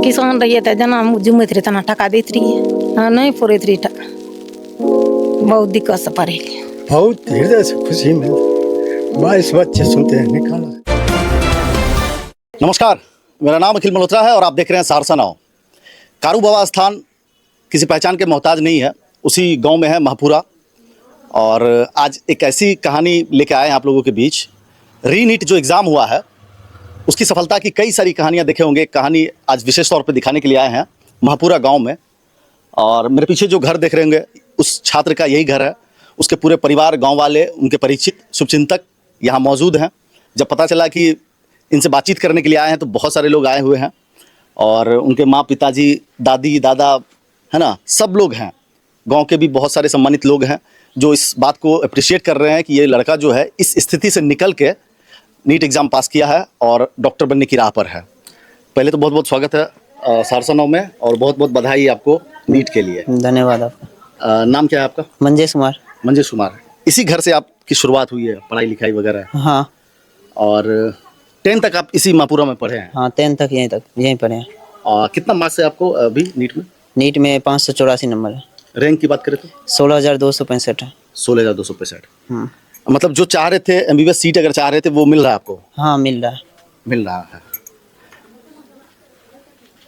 किसान रहिए तो जना जुमैत रही तना टका देत रही। हाँ नहीं पुरैत रही टका, बहुत दिक्कत से पड़े। बहुत हृदय से खुशी मिलती, 22 बच्चे सुनते हैं निकाला। नमस्कार, मेरा नाम अखिल मल्होत्रा है और आप देख रहे हैं सहरसा नाव। कारू बाबा स्थान किसी पहचान के मोहताज नहीं है, उसी गांव में है महपुरा। और आज एक ऐसी कहानी लेके आए हैं आप लोगों के बीच। रीनीट जो एग्ज़ाम हुआ है उसकी सफलता की कई सारी कहानियां देखे होंगे। एक कहानी आज विशेष तौर पे दिखाने के लिए आए हैं महपुरा गांव में। और मेरे पीछे जो घर देख रहे होंगे उस छात्र का यही घर है। उसके पूरे परिवार, गाँव वाले, उनके परिचित, शुभचिंतक यहाँ मौजूद हैं। जब पता चला कि इनसे बातचीत करने के लिए आए हैं तो बहुत सारे लोग आए हुए हैं और उनके माँ, पिताजी, दादी, दादा, है ना, सब लोग हैं। गांव के भी बहुत सारे सम्मानित लोग हैं जो इस बात को अप्रिशिएट कर रहे हैं कि ये लड़का जो है इस स्थिति से निकल के नीट एग्ज़ाम पास किया है और डॉक्टर बनने की राह पर है। पहले तो बहुत बहुत स्वागत है सहरसा नाव में और बहुत बहुत बधाई आपको नीट के लिए। धन्यवाद आपका। नाम क्या है आपका? मंजेश कुमार। मंजेश कुमार। इसी घर से आपकी शुरुआत हुई है पढ़ाई लिखाई वगैरह? हाँ। और 10 तक आप इसी महपुरा में पढ़े हैं? हाँ, 10 तक यहीं पढ़े हैं। और कितना मार्क्स है आपको अभी नीट में? नीट में 584 नंबर है। रैंक की बात करें तो 16,265 है। 16,265। मतलब जो चाह रहे थे एमबीबीएस सीट अगर चाह रहे थे वो मिल रहा है आपको? हाँ, मिल रहा है। मिल रहा है।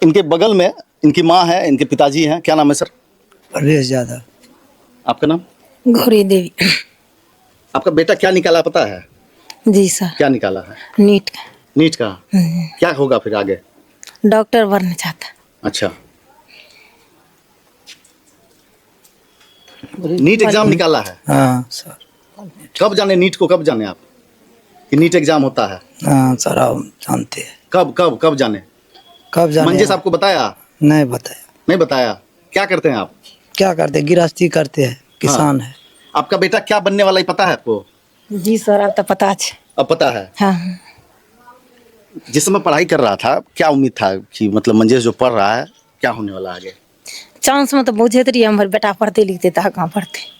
इनके बगल में इनकी माँ है, इनके पिताजी हैं। क्या नाम है सर? परवेश यादव। आपका नाम? गौरी देवी। आपका बेटा क्या निकाला पता है? जी सर। क्या निकाला है? नीट का। नीट का? क्या होगा फिर आगे? डॉक्टर बनना चाहता। अच्छा, नीट एग्जाम निकाला है? हाँ सर। कब जाने नीट को? कब जाने आप कि नीट एग्जाम होता है? हाँ सर, आप जानते हैं। कब कब कब जाने? कब जाने? मंजेश आपको बताया? नहीं बताया। नहीं बताया। क्या करते हैं आप? क्या करते हैं? गृहस्थी करते हैं, किसान है। आपका बेटा क्या बनने वाला ही पता है आपको? जी सर, अब तो पता है। अब पता है। हाँ। जिस समय पढ़ाई कर रहा था क्या उम्मीद था कि मतलब मंजेश जो पढ़ रहा है क्या होने वाला आगे? चांस में तो बुझे रही हमारे बेटा पढ़ते लिखते था, कहाँ पढ़ते।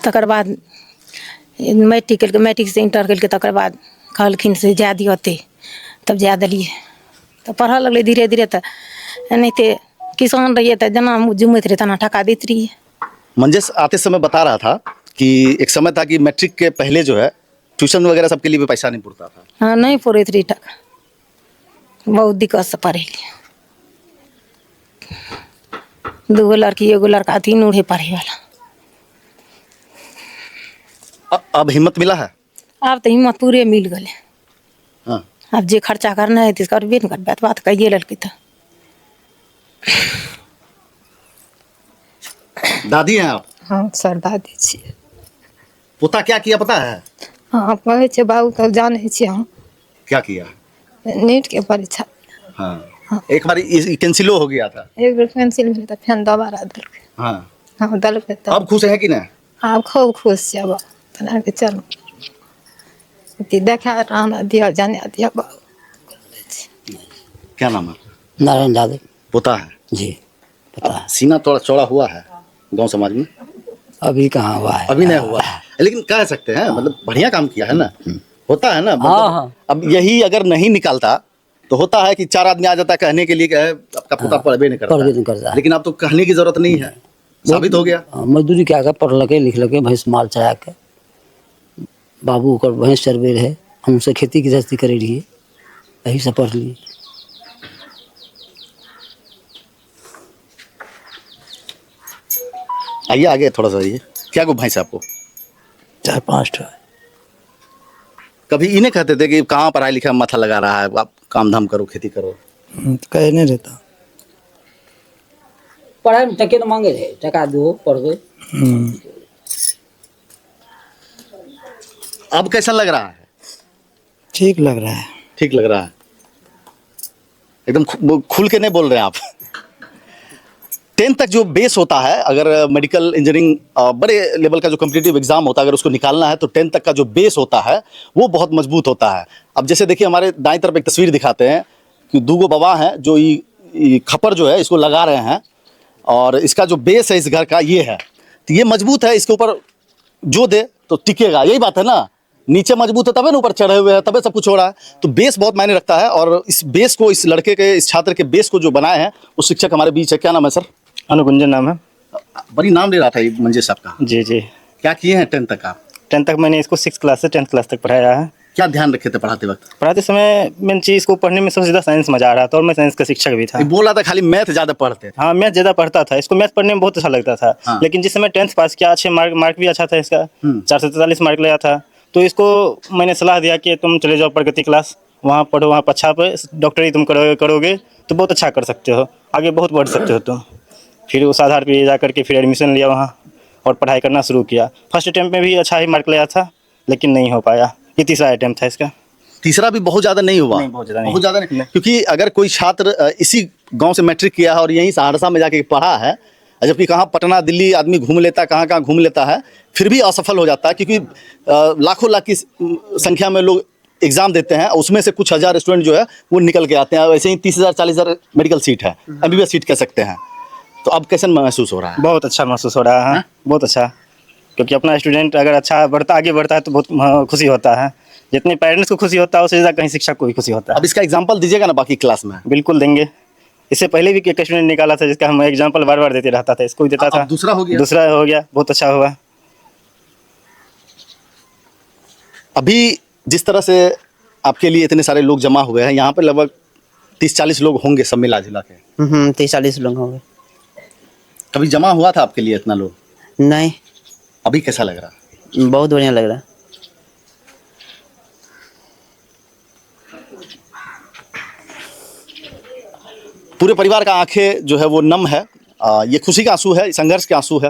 तकर बाद मैट्रिक से इंटर करके तकर बाद कहलखिन से जा दियोते, तब जा दिलिए। तो पढ़ लगले धीरे धीरे। तो नहीं तो किसान रहिए तो जना जुमैत रही तना टका देत रही। मंजेश आते समय बता रहा था कि एक समय था कि मैट्रिक के पहले जो है ट्यूशन वगैरह सबके लिए भी पैसा नहीं पुरता था। हाँ, नहीं पुरैत रही टका, बहुत दिक्कत से पढ़े। 2 लड़की 1 लड़का 3 उड़े पढ़े वाला। अब हिम्मत मिला है? अब तो हिम्मत पूरे मिल गए। हाँ। अब जे खर्चा करना है तो करबे न कर, बात कहिए लड़की। तो दादी हैं आप? हाँ सर, दादी छियै। पोता क्या किया पता है? हाँ, कहै छै बाबू, तब जानै छियै हम। क्या किया? नीट के परीक्षा। हाँ। एक बार कैंसिलो हो गया था। एक बेर कैंसिल भेल तऽ फेन दोबारा देलकै। हाँ। हाँ, देलकै तब। अब खुश है कि नहीं? आब खूब खुश छियै। अब तना के चल देखा रहना दिया, जाने दिया बाबू। क्या नाम है? नारायण यादव। पोता है जी, पता है। सीना थोड़ा चौड़ा हुआ है गांव समाज में? अभी कहाँ हुआ है? अभी नहीं हुआ है, लेकिन कह सकते हैं मतलब बढ़िया काम किया है ना। होता है ना मतलब। हाँ। अब यही अगर नहीं निकालता तो होता है कि 4 आदमी आ जाता है कहने के लिए कि आपका पोता पढ़बे नहीं करता। लेकिन अब तो कहने की जरूरत नहीं है, साबित हो गया। मजदूरी क्या कर, पढ़ लगे लिख लगे, भैंस माल चरा के बाबू ओकर भैंस चरबे रहे, हमसे खेती गृहस्थी करे रहिए, यही से पढ़ लिए। आइए आगे थोड़ा सा आइए। क्या को भैंस आपको? 4-5 ठो। कभी इन्हें कहते थे कि कहाँ पढ़ाई लिखाई माथा लगा रहा है, आप काम धाम करो, खेती करो? कहे नहीं रहता। पढ़ाई में टके तो मांगे थे, टका दो पढ़। अब कैसा लग रहा है? ठीक लग रहा है। ठीक लग रहा है, एकदम खुल के नहीं बोल रहे हैं आप। 10 तक जो बेस होता है, अगर मेडिकल इंजीनियरिंग बड़े लेवल का जो कॉम्पिटिटिव एग्जाम होता है अगर उसको निकालना है तो 10 तक का जो बेस होता है वो बहुत मजबूत होता है। अब जैसे देखिए हमारे दाईं तरफ एक तस्वीर दिखाते हैं कि 2 बाबा हैं जो ये खपर जो है इसको लगा रहे हैं और इसका जो बेस है इस घर का ये है, तो ये मजबूत है, इसके ऊपर जो दे तो टिकेगा। यही बात है ना, नीचे मजबूत है तबे ना ऊपर चढ़े हुए हैं, तबे सब कुछ हो रहा है। तो बेस बहुत मायने रखता है, और इस बेस को, इस लड़के के, इस छात्र के बेस को जो बनाए हैं वो शिक्षक हमारे बीच है। क्या नाम है सर? अनुगुंजन नाम है। बड़ी नाम ले रहा था ये मंजेश साहब का। जी जी। क्या किए हैं 10th तक आप? 10th तक मैंने इसको 6th क्लास से 10th क्लास तक पढ़ाया है। क्या ध्यान रखे थे पढ़ाते वक्त? पढ़ाते समय मेन चीज़ को पढ़ने में सबसे ज़्यादा साइंस मजा आ रहा था, और मैं साइंस का शिक्षक भी था। ये बोल रहा था खाली मैथ ज़्यादा पढ़ते थे। हाँ, मैथ ज़्यादा पढ़ता था, इसको मैथ पढ़ने में बहुत अच्छा लगता था। हाँ। लेकिन जिस समय 10th पास किया, अच्छे मार्क भी अच्छा था इसका, 443 मार्क लिया था। तो इसको मैंने सलाह दिया कि तुम चले जाओ प्रगति क्लास, वहाँ पढ़ो, वहाँ अच्छा पे डॉक्टरी तुम करोगे तो बहुत अच्छा कर सकते हो, आगे बहुत बढ़ सकते हो तुम। फिर उस आधार पर जा करके फिर एडमिशन लिया वहाँ और पढ़ाई करना शुरू किया। फर्स्ट अटैम्प्ट में भी अच्छा ही मार्क लिया था, लेकिन नहीं हो पाया। ये तीसरा अटैम्प्ट था इसका। तीसरा भी बहुत ज़्यादा नहीं हुआ? नहीं, बहुत ज़्यादा नहीं। क्योंकि अगर कोई छात्र इसी गांव से मैट्रिक किया है और यहीं सहरसा में जाके पढ़ा है, जबकि कहाँ पटना दिल्ली आदमी घूम लेता है, कहाँ कहाँ घूम लेता है, फिर भी असफल हो जाता है। क्योंकि लाखों लाख की संख्या में लोग एग्ज़ाम देते हैं, उसमें से कुछ हज़ार स्टूडेंट जो है वो निकल के आते हैं। वैसे ही 30,000 40,000 मेडिकल सीट है, MBBS सीट कह सकते हैं। तो अब कैसे महसूस हो रहा है? बहुत अच्छा महसूस हो रहा है, बहुत अच्छा। क्योंकि अपना स्टूडेंट अगर अच्छा आगे बढ़ता है तो बहुत खुशी होता है। जितने पेरेंट्स को खुशी होता है उससे ज़्यादा कहीं शिक्षक को भी खुशी होता है। अब इसका एग्जाम्पल दीजिएगा ना बाकी क्लास में? बिल्कुल देंगे। इससे पहले भी एक स्टूडेंट निकाला था जिसका हम एग्जाम्पल बार बार देते रहता था, इसको भी देता था। दूसरा हो गया? दूसरा हो गया, बहुत अच्छा हुआ। अभी जिस तरह से आपके लिए इतने सारे लोग जमा हुए हैं, यहाँ पर लगभग 30-40 लोग होंगे सब मिला जुला के। 30-40 लोग होंगे। कभी जमा हुआ था आपके लिए इतना लोग? नहीं, अभी कैसा लग रहा है? बहुत बढ़िया लग रहा है। पूरे परिवार का आंखें जो है वो नम है। ये खुशी के आंसू है, संघर्ष के आंसू है।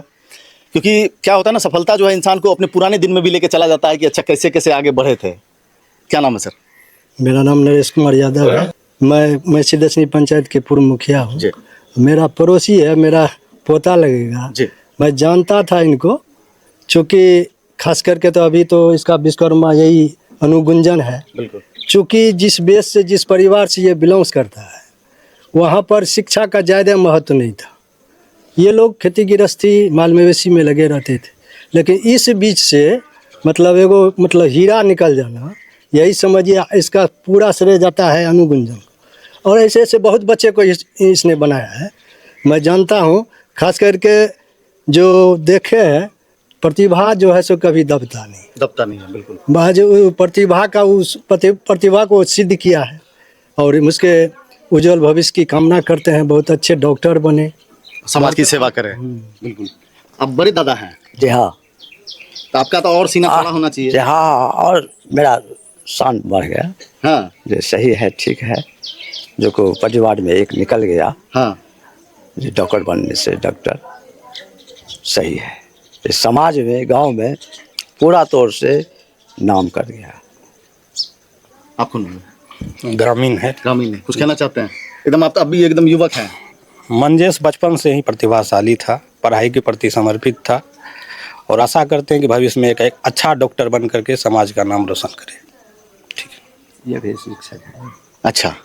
क्योंकि क्या होता है ना, सफलता जो है इंसान को अपने पुराने दिन में भी लेके चला जाता है कि अच्छा कैसे कैसे आगे बढ़े थे। क्या नाम है सर? मेरा नाम नरेश कुमार यादव है। मैं सिद्धसनी पंचायत के पूर्व मुखिया हूँ। जी मेरा पड़ोसी है, मेरा पोता लगेगा जी। मैं जानता था इनको, चूँकि खास करके तो अभी तो इसका विश्वकर्मा यही अनुगुंजन है। बिल्कुल। चूँकि जिस बेस से, जिस परिवार से ये बिलोंग्स करता है, वहाँ पर शिक्षा का ज़्यादा महत्व नहीं था। ये लोग खेती गृहस्थी माल मवेशी में लगे रहते थे। लेकिन इस बीच से मतलब हीरा निकल जाना, यही समझिए इसका पूरा श्रेय जाता है अनुगुंजन को। और ऐसे ऐसे बहुत बच्चे को इसने बनाया है। मैं जानता हूँ, खास करके जो देखे हैं, प्रतिभा जो है सो कभी दबता नहीं है। बिल्कुल। वह जो प्रतिभा का उस प्रतिभा को सिद्ध किया है, और उसके उज्जवल भविष्य की कामना करते हैं। बहुत अच्छे डॉक्टर बने, समाज की सेवा करें। बिल्कुल। अब बड़े दादा हैं जी हाँ। तो आपका तो और सीना खड़ा होना चाहिए। जी हाँ, और मेरा शान बढ़ गया। हाँ जो सही है, ठीक है। जो को परिवार में एक निकल गया, हाँ। जो डॉक्टर बनने से डॉक्टर सही है। इस समाज में, गांव में पूरा तौर से नाम कर गया। आपको नहीं? ग्रामीण है। ग्रामीण है। कुछ कहना चाहते हैं? एकदम आप अभी एकदम युवक हैं। मंजेश बचपन से ही प्रतिभाशाली था, पढ़ाई के प्रति समर्पित था, और आशा करते हैं कि भविष्य में एक अच्छा डॉक्टर बन करके समाज का नाम रोशन करे। ठीक है। ये भी शिक्षक है। अच्छा।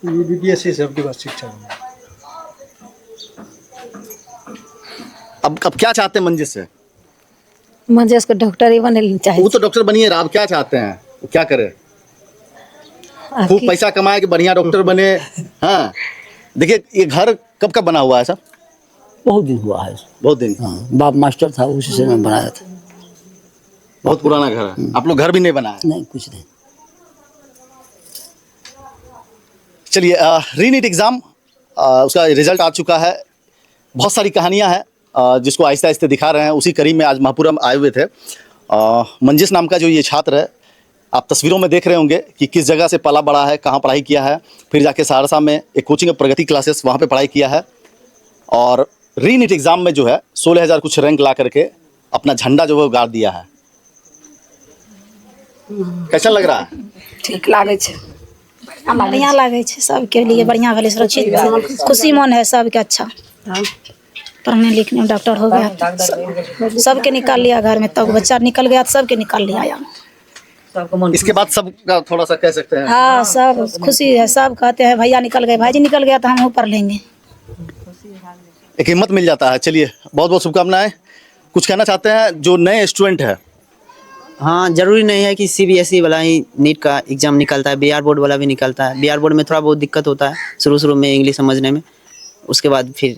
BBS सबके पास शिक्षा है। अब क्या चाहते हैं मंजिल से? मंजेश को डॉक्टर ही बने चाहिए। वो तो डॉक्टर बनिए, आप क्या चाहते हैं? वो क्या करे? खूब पैसा कमाए कि बढ़िया डॉक्टर बने? हाँ। देखिए ये घर कब का बना हुआ है सर? बहुत दिन हुआ है। बहुत दिन। हाँ, बाप मास्टर था, उसी से मैं बनाया था। बहुत पुराना घर है। आप लोग घर भी नहीं बनाए? नहीं, कुछ नहीं। चलिए, रीनीट एग्ज़ाम उसका रिजल्ट आ चुका है। बहुत सारी कहानियां हैं जिसको आहिस्ते आहिस्ते दिखा रहे हैं। उसी करीब में आज महापुरा में आए हुए थे। मंजिश नाम का जो ये छात्र है, आप तस्वीरों में देख रहे होंगे कि किस जगह से पला बड़ा है, कहाँ पढ़ाई किया है। फिर जाके सहरसा में एक कोचिंग प्रगति क्लासेस, वहाँ पे पढ़ाई किया है। और रीनीट एग्ज़ाम में जो है 16,000 कुछ रैंक ला करके अपना झंडा जो है वो गाड़ दिया है। कैसा लग रहा है? ठीक लागे छे, बढ़िया लागे छे। सबके लिए बढ़िया भले सुरक्षित, खुशी मन है सबके। अच्छा पढ़ने लिखने में डॉक्टर हो गया तो सबके निकाल लिया घर में। तब बच्चा निकल गया तो सबके निकाल लिया। इसके बाद सबका थोड़ा सा कह सकते हैं। हाँ, सब खुशी है। सब कहते हैं भैया निकल गए, भाईजी निकल गया तो हम ऊपर लेंगे। एक हिम्मत मिल जाता है। चलिए, बहुत बहुत शुभकामनाएं। कुछ कहना चाहते हैं जो नए स्टूडेंट है हाँ, जरूरी नहीं है कि CBSE वाला ही नीट का एग्जाम निकलता है, BR बोर्ड वाला भी निकलता है। BR बोर्ड में थोड़ा बहुत दिक्कत होता है शुरू में इंग्लिश समझने में, उसके बाद फिर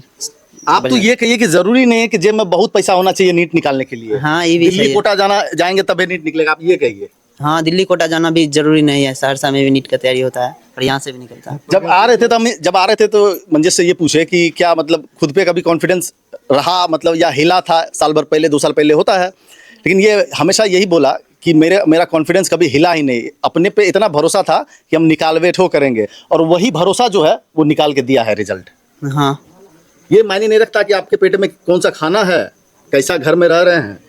आप तो ये कहिए कि जरूरी नहीं है कि जेब में बहुत पैसा होना चाहिए नीट निकालने के लिए। हाँ, ये भी दिल्ली सही है। कोटा जाएंगे तभी नीट निकलेगा, आप ये कहिए। हाँ, दिल्ली कोटा जाना भी जरूरी नहीं है, सहरसा में भी नीट का तैयारी होता है और यहाँ से भी निकलता है। जब आ रहे थे तो मंजिश से ये पूछे कि क्या मतलब खुद पे कभी कॉन्फिडेंस रहा, मतलब या हिला था? साल भर पहले 2 साल पहले होता है, लेकिन ये हमेशा यही बोला कि मेरा कॉन्फिडेंस कभी हिला ही नहीं, अपने पे इतना भरोसा था कि हम निकालवे ठो करेंगे, और वही भरोसा जो है वो निकाल के दिया है रिजल्ट। हाँ, ये मायने नहीं रखता कि आपके पेट में कौन सा खाना है, कैसा घर में रह रहे हैं,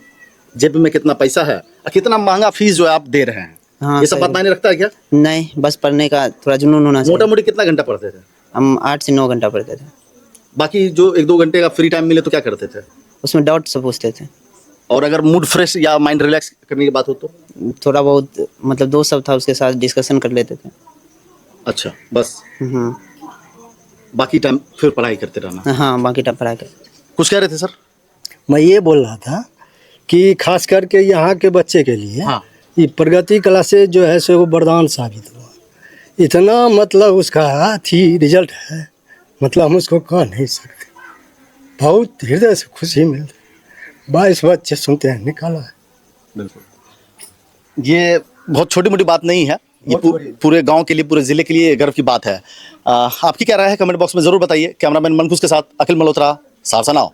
जेब में कितना पैसा है और कितना महंगा फीस जो है आप दे रहे हैं। हाँ, ये सब बात मायने रखता है क्या? नहीं, बस पढ़ने का थोड़ा जुनून होना चाहिए। मोटा मोटी कितना घंटा पढ़ते थे? हम 8 से 9 घंटा पढ़ते थे। बाकी जो 1-2 घंटे का फ्री टाइम मिले तो क्या करते थे? उसमें डाउट सब पूछते थे। और अगर मूड फ्रेश या माइंड रिलैक्स करने की बात हो तो? थोड़ा बहुत मतलब दोस्त सब था, उसके साथ डिस्कशन कर लेते थे। अच्छा, बस हाँ बाकी टाइम फिर पढ़ाई करते रहना। हाँ, बाकी टाइम पढ़ाई कर। कुछ कह रहे थे सर? मैं ये बोल रहा था कि खास करके यहाँ के बच्चे के लिए हाँ। ये प्रगति क्लासेज जो है सो वो वरदान साबित हुआ। इतना मतलब उसका थी रिजल्ट है, मतलब हम उसको कह नहीं सकते। बहुत हृदय से खुशी मिलती। 22 बच्चे सुनते हैं निकाला है। बिल्कुल, ये बहुत छोटी मोटी बात नहीं है, ये पूरे गांव के लिए, पूरे जिले के लिए गर्व की बात है। आपकी क्या राय है कमेंट बॉक्स में जरूर बताइए। कैमरामैन मनकुश के साथ अखिल मल्होत्रा, सहरसा नाउ।